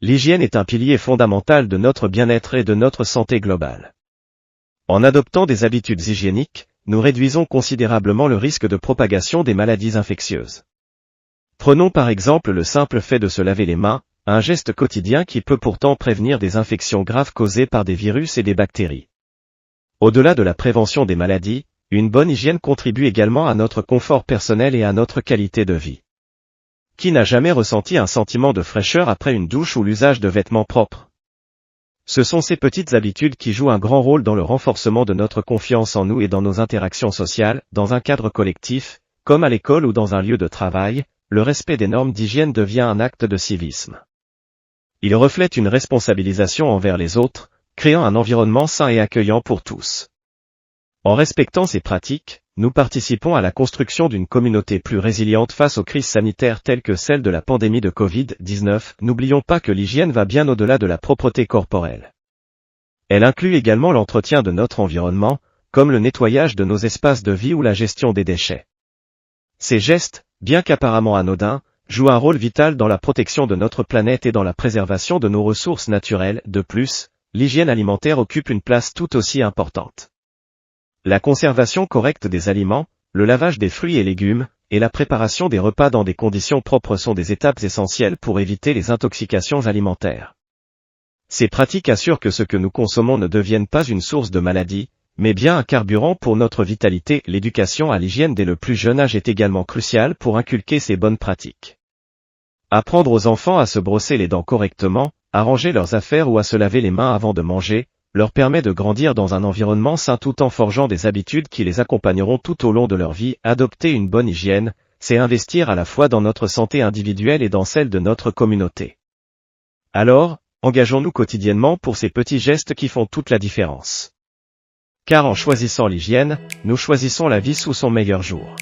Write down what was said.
L'hygiène est un pilier fondamental de notre bien-être et de notre santé globale. En adoptant des habitudes hygiéniques, nous réduisons considérablement le risque de propagation des maladies infectieuses. Prenons par exemple le simple fait de se laver les mains, un geste quotidien qui peut pourtant prévenir des infections graves causées par des virus et des bactéries. Au-delà de la prévention des maladies, une bonne hygiène contribue également à notre confort personnel et à notre qualité de vie. Qui n'a jamais ressenti un sentiment de fraîcheur après une douche ou l'usage de vêtements propres? Ce sont ces petites habitudes qui jouent un grand rôle dans le renforcement de notre confiance en nous et dans nos interactions sociales, dans un cadre collectif, comme à l'école ou dans un lieu de travail. Le respect des normes d'hygiène devient un acte de civisme. Il reflète une responsabilisation envers les autres, créant un environnement sain et accueillant pour tous. En respectant ces pratiques, nous participons à la construction d'une communauté plus résiliente face aux crises sanitaires telles que celle de la pandémie de Covid-19. N'oublions pas que l'hygiène va bien au-delà de la propreté corporelle. Elle inclut également l'entretien de notre environnement, comme le nettoyage de nos espaces de vie ou la gestion des déchets. Ces gestes, bien qu'apparemment anodins, jouent un rôle vital dans la protection de notre planète et dans la préservation de nos ressources naturelles. De plus, l'hygiène alimentaire occupe une place tout aussi importante. La conservation correcte des aliments, le lavage des fruits et légumes, et la préparation des repas dans des conditions propres sont des étapes essentielles pour éviter les intoxications alimentaires. Ces pratiques assurent que ce que nous consommons ne devienne pas une source de maladies, mais bien un carburant pour notre vitalité. L'éducation à l'hygiène dès le plus jeune âge est également cruciale pour inculquer ces bonnes pratiques. Apprendre aux enfants à se brosser les dents correctement, à ranger leurs affaires ou à se laver les mains avant de manger, leur permet de grandir dans un environnement sain tout en forgeant des habitudes qui les accompagneront tout au long de leur vie. Adopter une bonne hygiène, c'est investir à la fois dans notre santé individuelle et dans celle de notre communauté. Alors, engageons-nous quotidiennement pour ces petits gestes qui font toute la différence. Car en choisissant l'hygiène, nous choisissons la vie sous son meilleur jour.